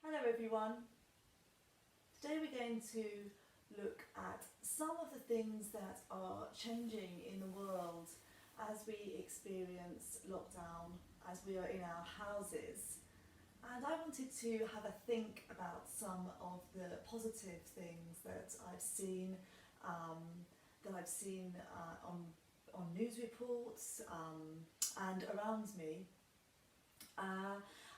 Hello everyone. Today we're going to look at some of the things that are changing in the world as we experience lockdown, as we are in our houses. And I wanted to have a think about some of the positive things that I've seen, on news reports and around me.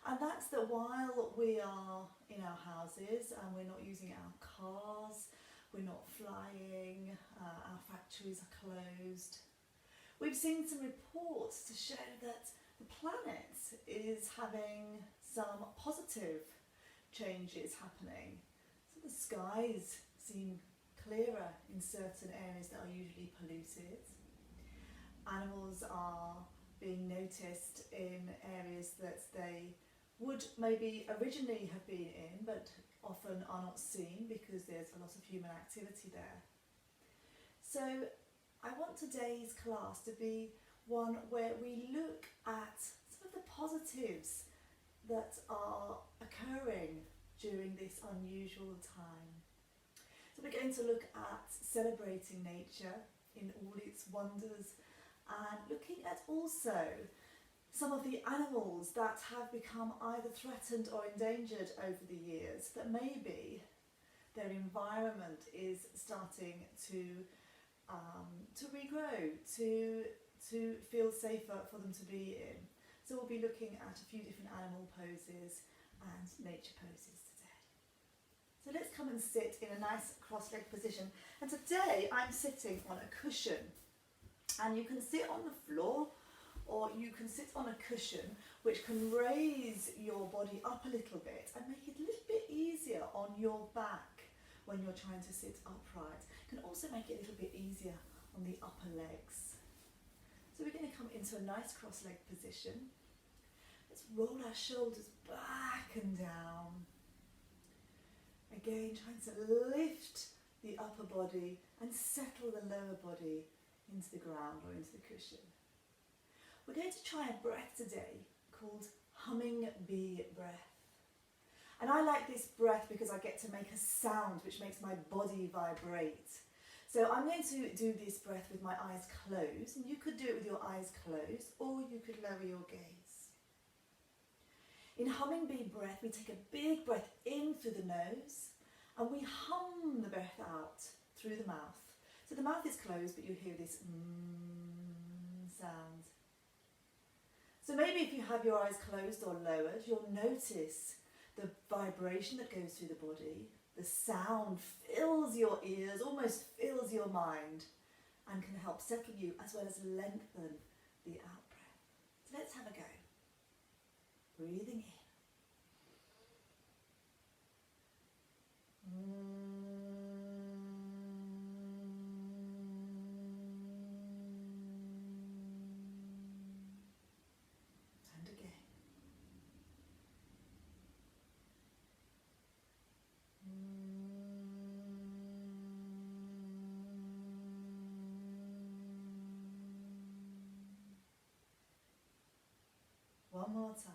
And that's that while we are in our houses and we're not using our cars, we're not flying, our factories are closed, we've seen some reports to show that the planet is having some positive changes happening. So the skies seem clearer in certain areas that are usually polluted. Animals are being noticed in areas that they would maybe originally have been in but often are not seen because there's a lot of human activity there. So I want today's class to be one where we look at some of the positives that are occurring during this unusual time. So we're going to look at celebrating nature in all its wonders and looking at also some of the animals that have become either threatened or endangered over the years, that maybe their environment is starting to regrow, to feel safer for them to be in. So we'll be looking at a few different animal poses and nature poses today. So let's come and sit in a nice cross-legged position. And today I'm sitting on a cushion. And you can sit on the floor or you can sit on a cushion which can raise your body up a little bit and make it a little bit easier on your back when you're trying to sit upright. It can also make it a little bit easier on the upper legs. So we're going to come into a nice cross-legged position. Let's roll our shoulders back and down. Again, trying to lift the upper body and settle the lower body into the ground or into the cushion. We're going to try a breath today called humming bee breath. And I like this breath because I get to make a sound which makes my body vibrate. So I'm going to do this breath with my eyes closed, and you could do it with your eyes closed or you could lower your gaze. In humming bee breath, we take a big breath in through the nose and we hum the breath out through the mouth. So the mouth is closed, but you hear this sound. So maybe if you have your eyes closed or lowered, you'll notice the vibration that goes through the body. The sound fills your ears, almost fills your mind, and can help settle you as well as lengthen the out-breath. So let's have a go. Breathing in. One more time.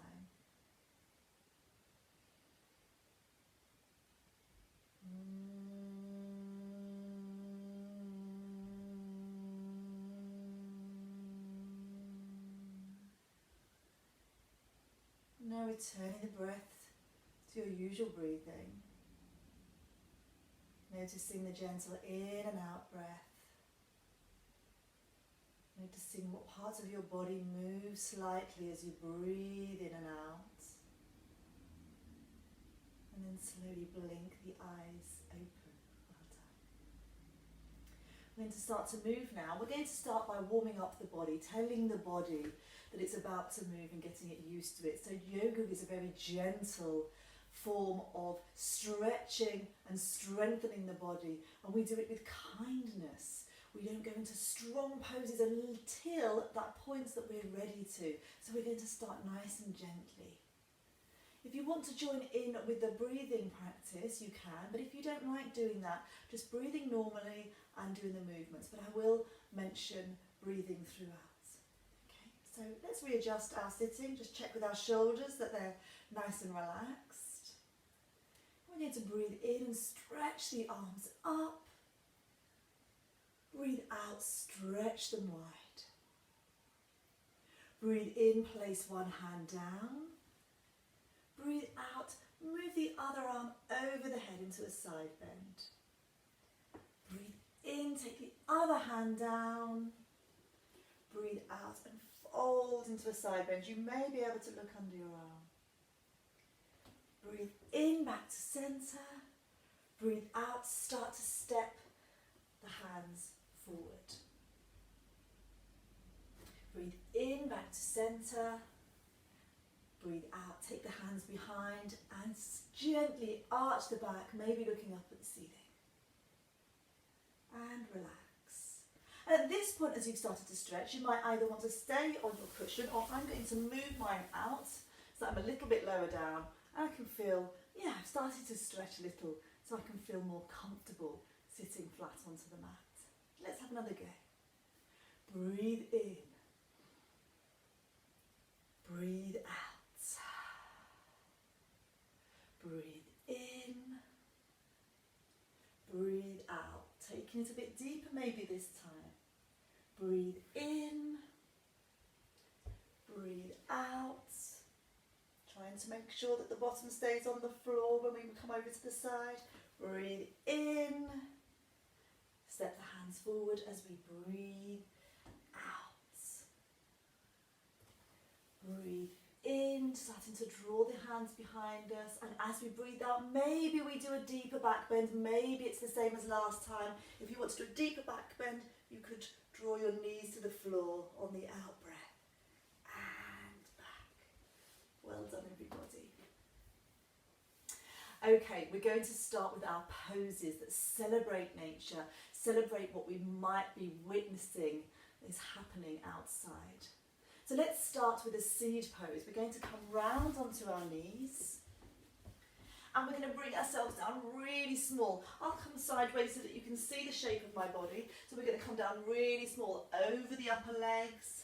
Now returning the breath to your usual breathing. Noticing the gentle in and out breath. Noticing what parts of your body move slightly as you breathe in and out. And then slowly blink the eyes open. Well done. We're going to start to move now. We're going to start by warming up the body, telling the body that it's about to move and getting it used to it. So yoga is a very gentle form of stretching and strengthening the body, and we do it with kindness. We don't go into strong poses until that point that we're ready to. So we're going to start nice and gently. If you want to join in with the breathing practice, you can, but if you don't like doing that, just breathing normally and doing the movements. But I will mention breathing throughout. Okay, so let's readjust our sitting, just check with our shoulders that they're nice and relaxed. We're going to breathe in and stretch the arms up. Breathe out, stretch them wide. Breathe in, place one hand down. Breathe out, move the other arm over the head into a side bend. Breathe in, take the other hand down. Breathe out and fold into a side bend. You may be able to look under your arm. Breathe in, back to centre. Breathe out, start to step the hands forward. Breathe in, back to centre. Breathe out, take the hands behind and gently arch the back, maybe looking up at the ceiling. And relax. And at this point, as you've started to stretch, you might either want to stay on your cushion, or I'm going to move mine out so that I'm a little bit lower down and I can feel, I've started to stretch a little so I can feel more comfortable sitting flat onto the mat. Let's have another go. Breathe in. Breathe out. Breathe in. Breathe out. Taking it a bit deeper maybe this time. Breathe in. Breathe out. Trying to make sure that the bottom stays on the floor when we come over to the side. Breathe in. Step the hands forward as we breathe out. Breathe in, starting to draw the hands behind us, and as we breathe out, maybe we do a deeper back bend, maybe it's the same as last time. If you want to do a deeper back bend, you could draw your knees to the floor on the out breath, and back. Well done, everybody. Okay, we're going to start with our poses that celebrate nature, celebrate what we might be witnessing is happening outside. So let's start with a seed pose. We're going to come round onto our knees and we're going to bring ourselves down really small. I'll come sideways so that you can see the shape of my body. So we're going to come down really small over the upper legs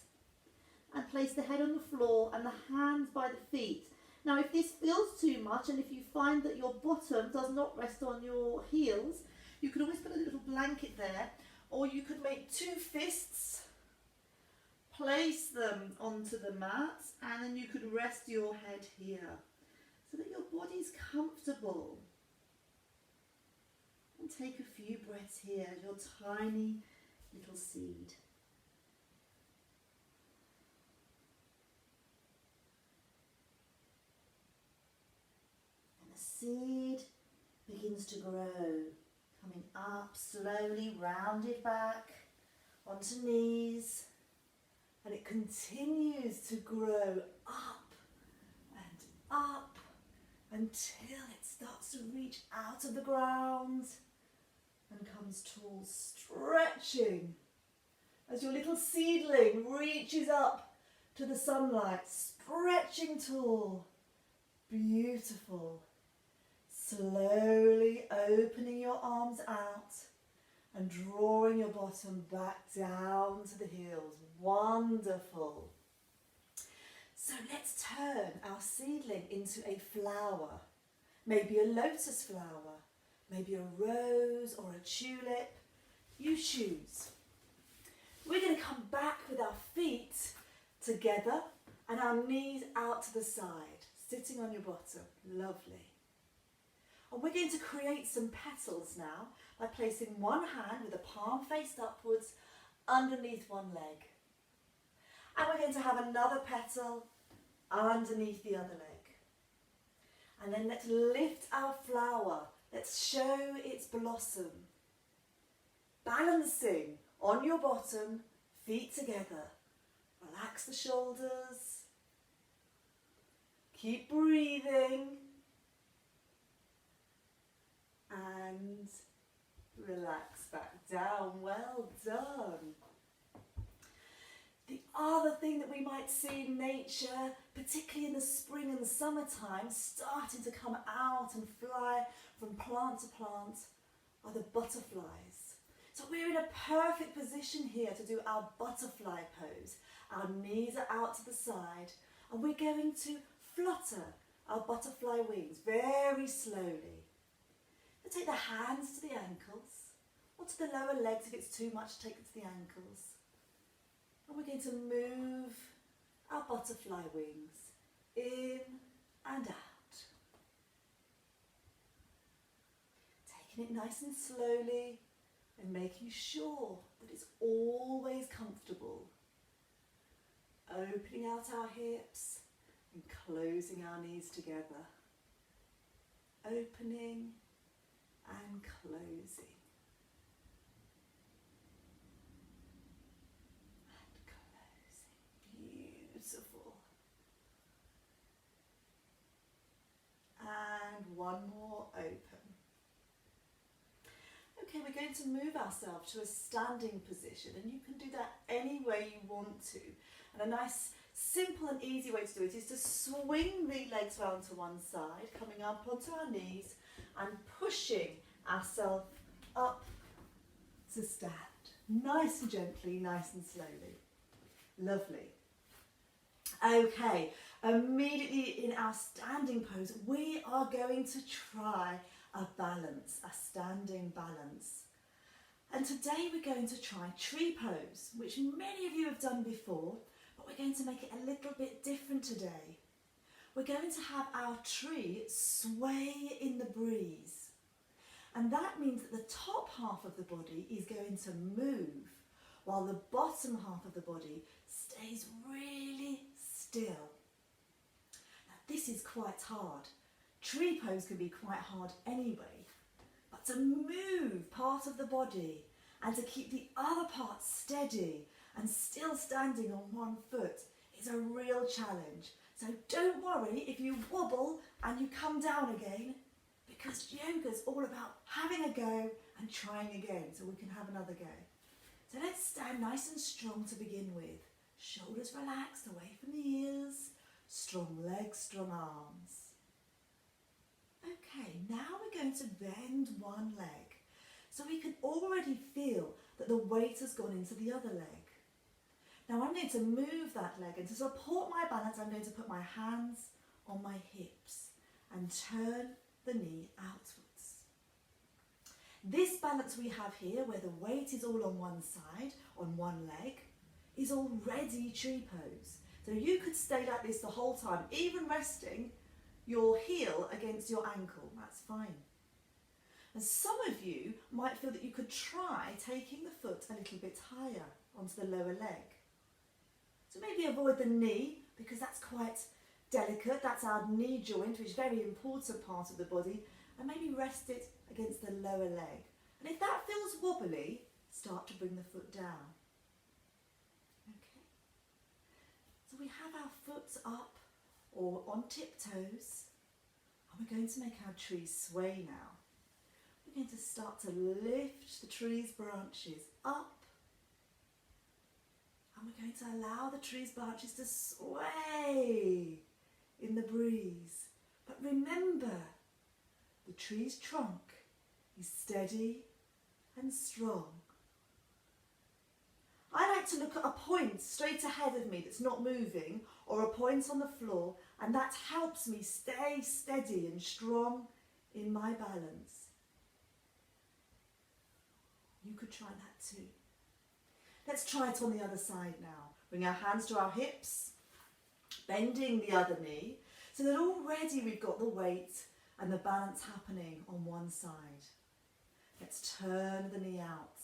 and place the head on the floor and the hands by the feet. Now if this feels too much and if you find that your bottom does not rest on your heels, you could always put a little blanket there, or you could make two fists, place them onto the mat, and then you could rest your head here so that your body's comfortable. And take a few breaths here, your tiny little seed. And the seed begins to grow, coming up slowly, rounded back onto knees. And it continues to grow up and up until it starts to reach out of the ground and comes tall, stretching as your little seedling reaches up to the sunlight, stretching tall. Beautiful. Slowly opening your arms out and drawing your bottom back down to the heels. Wonderful. So let's turn our seedling into a flower. Maybe a lotus flower, maybe a rose or a tulip. You choose. We're going to come back with our feet together and our knees out to the side, sitting on your bottom. Lovely. And we're going to create some petals now by placing one hand with the palm faced upwards underneath one leg. And we're going to have another petal underneath the other leg. And then let's lift our flower. Let's show its blossom. Balancing on your bottom, feet together. Relax the shoulders. Keep breathing. And relax back down. Well done. The other thing that we might see in nature, particularly in the spring and summertime, starting to come out and fly from plant to plant, are the butterflies. So we're in a perfect position here to do our butterfly pose. Our knees are out to the side and we're going to flutter our butterfly wings very slowly. But take the hands to the ankles, or to the lower legs if it's too much, take it to the ankles. And we're going to move our butterfly wings in and out. Taking it nice and slowly and making sure that it's always comfortable. Opening out our hips and closing our knees together. Opening and closing. And closing. Beautiful. And one more open. Okay, we're going to move ourselves to a standing position, and you can do that any way you want to. And a nice, simple and easy way to do it is to swing the legs round to one side, coming up onto our knees and pushing ourselves up to stand. Nice and gently, nice and slowly. Lovely. Okay, immediately in our standing pose, we are going to try a balance, a standing balance. And today we're going to try tree pose, which many of you have done before, but we're going to make it a little bit different today. We're going to have our tree sway in the breeze. And that means that the top half of the body is going to move, while the bottom half of the body stays really still. Now this is quite hard. Tree pose can be quite hard anyway, but to move part of the body and to keep the other part steady and still standing on one foot is a real challenge. So don't worry if you wobble and you come down again, because yoga's all about having a go and trying again, so we can have another go. So let's stand nice and strong to begin with. Shoulders relaxed away from the ears, strong legs, strong arms. Okay, now we're going to bend one leg, so we can already feel that the weight has gone into the other leg. Now I'm going to move that leg, and to support my balance I'm going to put my hands on my hips and turn the knee outwards. This balance we have here, where the weight is all on one side, on one leg, is already tree pose. So you could stay like this the whole time, even resting your heel against your ankle, that's fine. And some of you might feel that you could try taking the foot a little bit higher onto the lower leg. So maybe avoid the knee, because that's quite delicate, that's our knee joint, which is a very important part of the body, and maybe rest it against the lower leg. And if that feels wobbly, start to bring the foot down. Okay. So we have our foot up or on tiptoes, and we're going to make our tree sway now. We're going to start to lift the tree's branches up, and we're going to allow the tree's branches to sway in the breeze. But remember, the tree's trunk is steady and strong. I like to look at a point straight ahead of me that's not moving, or a point on the floor, and that helps me stay steady and strong in my balance. You could try that too. Let's try it on the other side now. Bring our hands to our hips, bending the other knee, so that already we've got the weight and the balance happening on one side. Let's turn the knee out.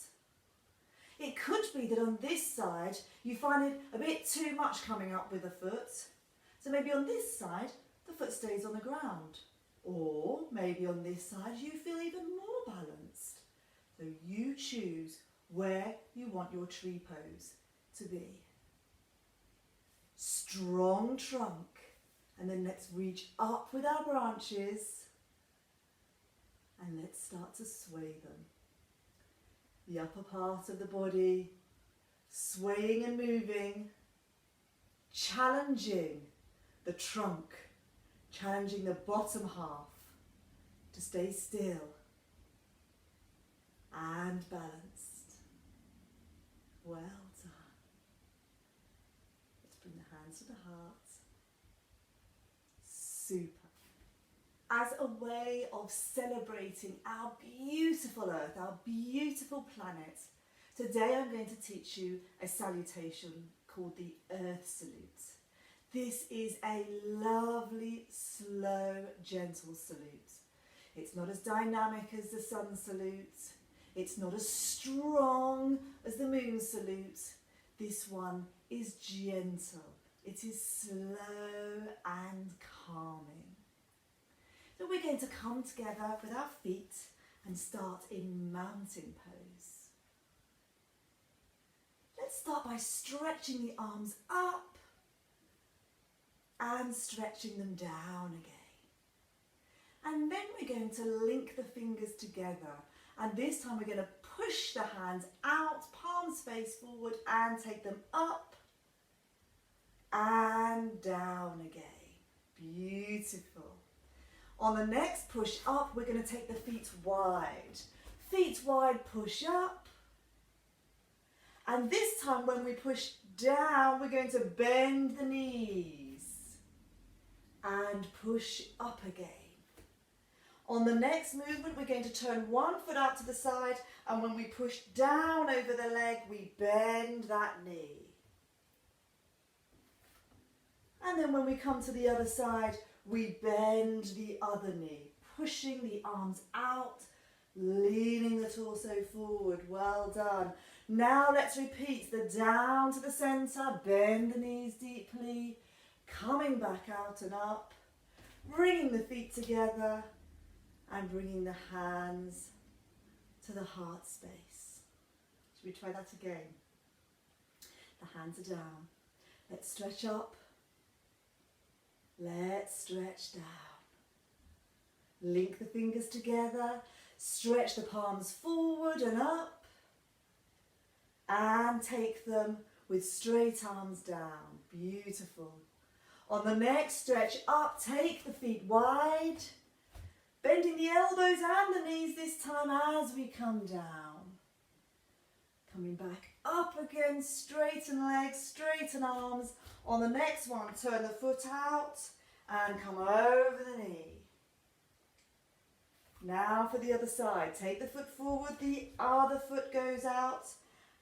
It could be that on this side you find it a bit too much coming up with the foot. So maybe on this side the foot stays on the ground. Or maybe on this side you feel even more balanced. So you choose where you want your tree pose to be. Strong trunk. And then let's reach up with our branches. And let's start to sway them. The upper part of the body, swaying and moving, challenging the trunk, challenging the bottom half to stay still and balanced. Well done. Let's bring the hands to the heart. Super. as a way of celebrating our beautiful earth, our beautiful planet. Today I'm going to teach you a salutation called the Earth Salute. This is a lovely, slow, gentle salute. It's not as dynamic as the sun salute. It's not as strong as the moon salute. This one is gentle. It is slow and calming. So we're going to come together with our feet and start in mountain pose. Let's start by stretching the arms up and stretching them down again. And then we're going to link the fingers together. And this time we're going to push the hands out, palms face forward, and take them up and down again. Beautiful. On the next push up, we're going to take the feet wide. Feet wide, push up. And this time when we push down, we're going to bend the knees and push up again. On the next movement, we're going to turn one foot out to the side, and when we push down over the leg, we bend that knee. And then when we come to the other side, we bend the other knee, pushing the arms out, leaning the torso forward. Well done. Now let's repeat the down to the centre, bend the knees deeply, coming back out and up, bringing the feet together and bringing the hands to the heart space. Should we try that again? The hands are down. Let's stretch up. Let's stretch down. Link the fingers together, stretch the palms forward and up, and take them with straight arms down. Beautiful. On the next stretch up, take the feet wide, bending the elbows and the knees this time as we come down. Coming back up again, straighten legs, straighten arms. On the next one, turn the foot out and come over the knee. Now for the other side, take the foot forward, the other foot goes out,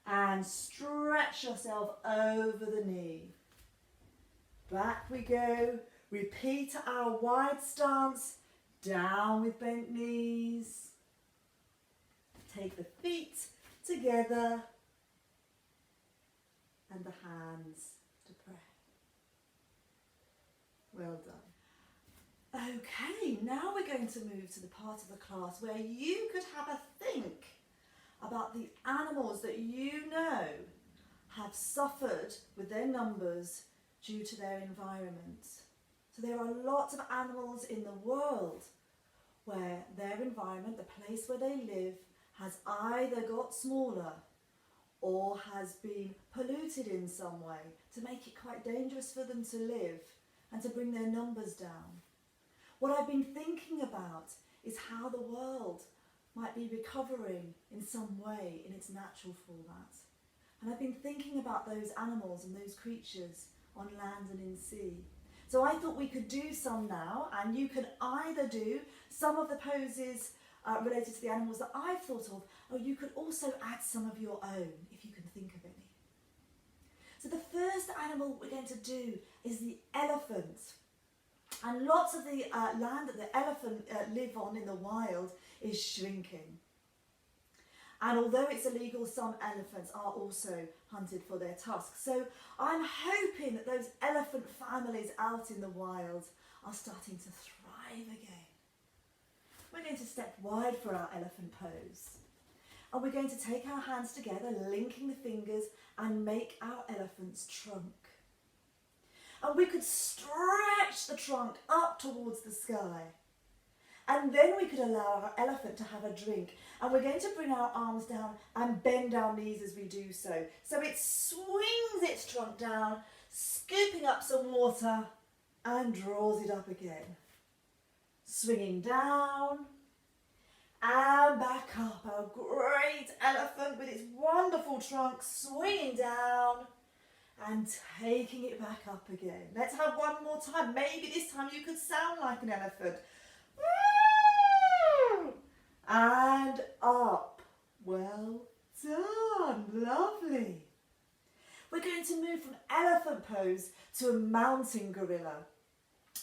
and stretch yourself over the knee. Back we go. Repeat our wide stance, down with bent knees. Take the feet together and the hands to prayer. Well done. Okay, now we're going to move to the part of the class where you could have a think about the animals that you know have suffered with their numbers due to their environment. So there are lots of animals in the world where their environment, the place where they live, has either got smaller or has been polluted in some way to make it quite dangerous for them to live and to bring their numbers down. What I've been thinking about is how the world might be recovering in some way in its natural format. And I've been thinking about those animals and those creatures on land and in sea. So I thought we could do some now, and you can either do some of the poses related to the animals that I've thought of, or you could also add some of your own if you can think of any. So the first animal we're going to do is the elephant. And lots of the land that the elephant live on in the wild is shrinking. And although it's illegal, some elephants are also hunted for their tusks. So I'm hoping that those elephant families out in the wild are starting to thrive again. We're going to step wide for our elephant pose. And we're going to take our hands together, linking the fingers, and make our elephant's trunk. And we could stretch the trunk up towards the sky. And then we could allow our elephant to have a drink. And we're going to bring our arms down and bend our knees as we do so. So it swings its trunk down, scooping up some water, and draws it up again. Swinging down and back up. Our great elephant with its wonderful trunk swinging down and taking it back up again. Let's have one more time. Maybe this time you could sound like an elephant. And up. Well done. Lovely. We're going to move from elephant pose to a mountain gorilla.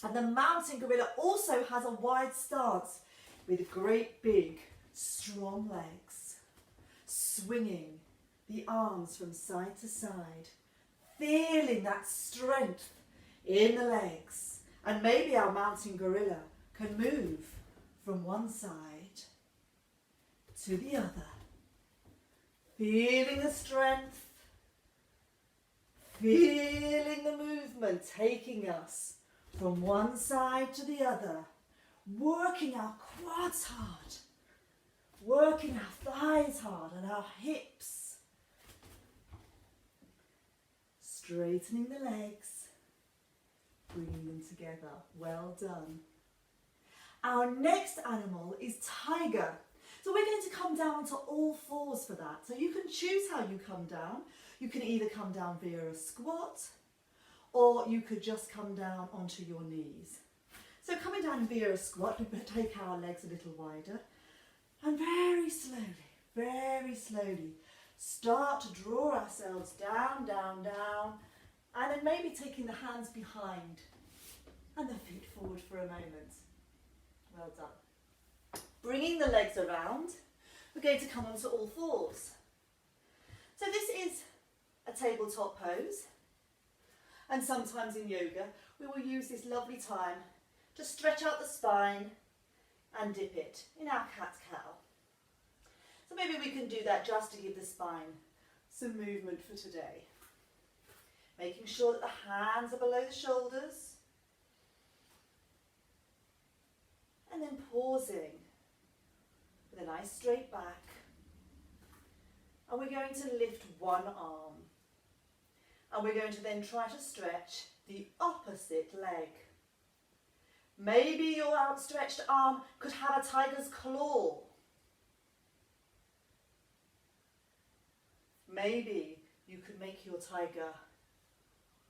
And the mountain gorilla also has a wide stance with great big strong legs, swinging the arms from side to side, feeling that strength in the legs. And maybe our mountain gorilla can move from one side to the other, feeling the strength, feeling the movement taking us from one side to the other, working our quads hard, working our thighs hard and our hips, straightening the legs, bringing them together. Well done. Our next animal is tiger. So we're going to come down to all fours for that. So you can choose how you come down. You can either come down via a squat, or you could just come down onto your knees. So coming down via a squat, we take our legs a little wider, and very slowly, start to draw ourselves down, down, down, and then maybe taking the hands behind and the feet forward for a moment. Well done. Bringing the legs around, we're going to come onto all fours. So this is a tabletop pose, and sometimes in yoga we will use this lovely time to stretch out the spine and dip it in our cat-cow. So maybe we can do that just to give the spine some movement for today. Making sure that the hands are below the shoulders, and then pausing with a nice straight back. And we're going to lift one arm. And we're going to then try to stretch the opposite leg. Maybe your outstretched arm could have a tiger's claw. Maybe you could make your tiger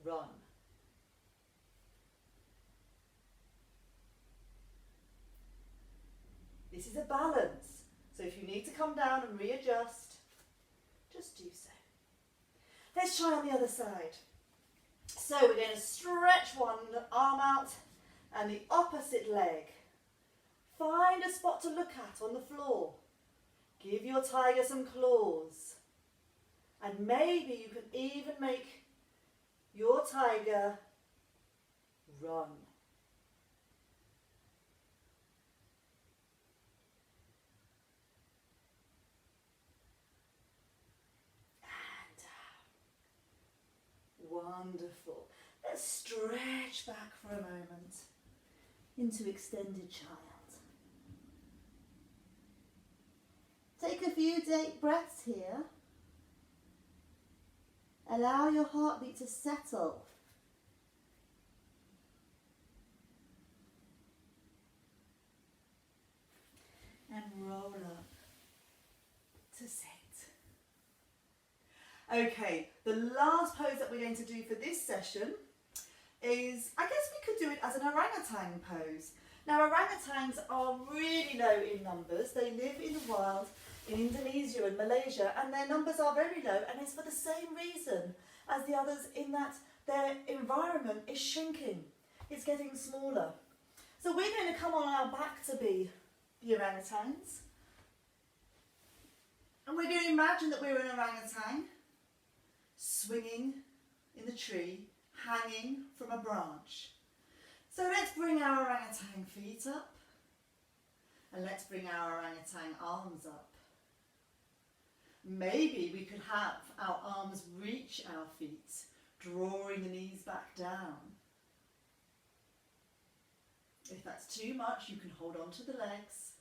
run. This is a balance, so if you need to come down and readjust, just do so. Let's try on the other side. So we're going to stretch one arm out and the opposite leg. Find a spot to look at on the floor. Give your tiger some claws. And maybe you can even make your tiger run. Wonderful. Let's stretch back for a moment into extended child. Take a few deep breaths here. Allow your heartbeat to settle. And roll up to sit. Okay, the last pose that we're going to do for this session is, I guess we could do it as an orangutan pose. Now orangutans are really low in numbers. They live in the wild in Indonesia and Malaysia, and their numbers are very low, and it's for the same reason as the others, in that their environment is shrinking. It's getting smaller. So we're going to come on our back to be the orangutans. And we're going to imagine that we're an orangutan, swinging in the tree, hanging from a branch. So let's bring our orangutan feet up, and let's bring our orangutan arms up. Maybe we could have our arms reach our feet, drawing the knees back down. If that's too much, you can hold on to the legs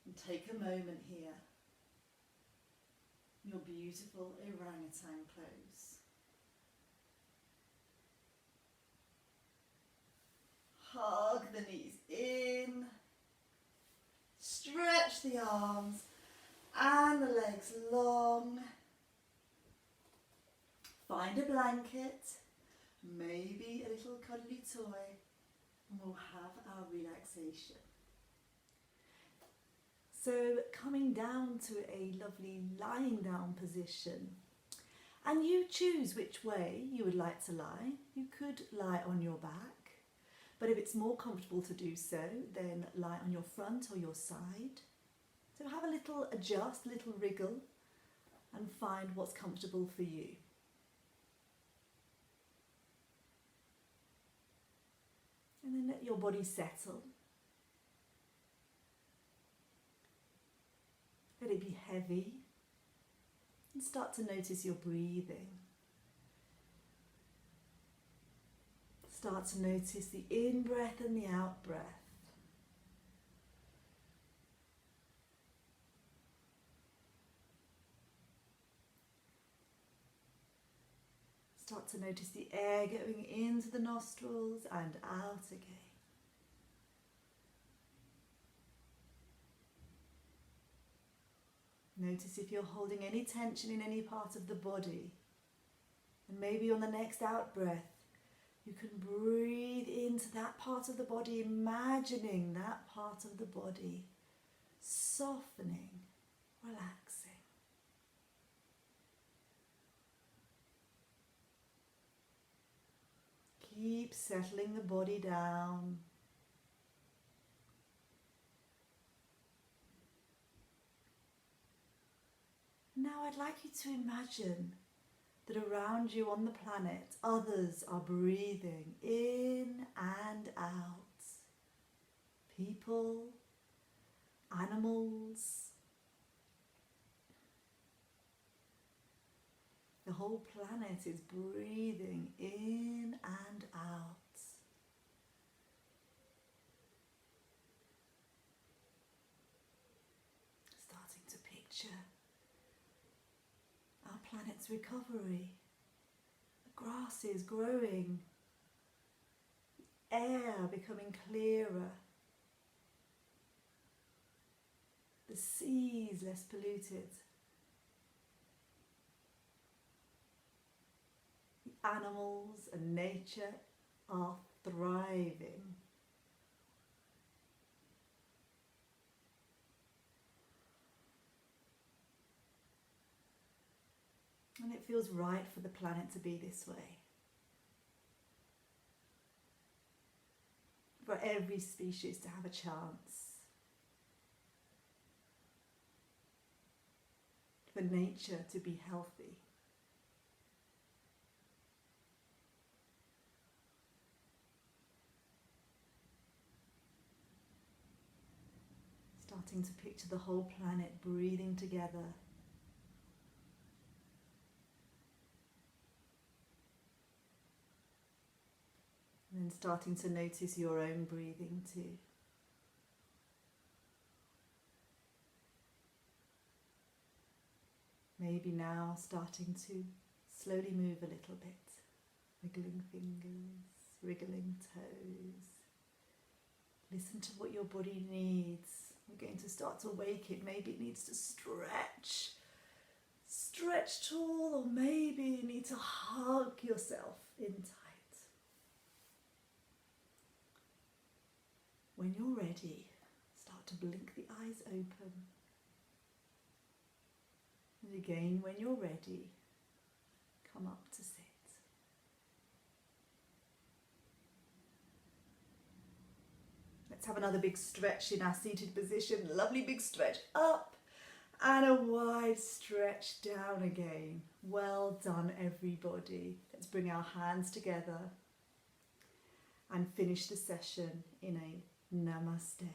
and take a moment here. Your beautiful orangutan pose. Hug the knees in, stretch the arms and the legs long. Find a blanket, maybe a little cuddly toy, and we'll have our relaxation. So coming down to a lovely lying down position, and you choose which way you would like to lie. You could lie on your back, but if it's more comfortable to do so, then lie on your front or your side. So have a little adjust, a little wriggle, and find what's comfortable for you. And then let your body settle. Let it be heavy. And start to notice your breathing. Start to notice the in-breath and the out-breath. Start to notice the air going into the nostrils and out again. Notice if you're holding any tension in any part of the body. And maybe on the next out breath, you can breathe into that part of the body, imagining that part of the body softening, relaxing. Keep settling the body down. Now I'd like you to imagine that around you on the planet, others are breathing in and out. People, animals. The whole planet is breathing in and out. Starting to picture our planet's recovery. The grass is growing, the air becoming clearer, the seas less polluted, the animals and nature are thriving. And it feels right for the planet to be this way. For every species to have a chance. For nature to be healthy. Starting to picture the whole planet breathing together. And then starting to notice your own breathing too. Maybe now starting to slowly move a little bit. Wiggling fingers, wriggling toes. Listen to what your body needs. We're going to start to wake it. Maybe it needs to stretch. Stretch tall, or maybe you need to hug yourself in tight. When you're ready, start to blink the eyes open. And again, when you're ready, come up to sit. Let's have another big stretch in our seated position. Lovely big stretch up and a wide stretch down again. Well done, everybody. Let's bring our hands together and finish the session in a Namaste.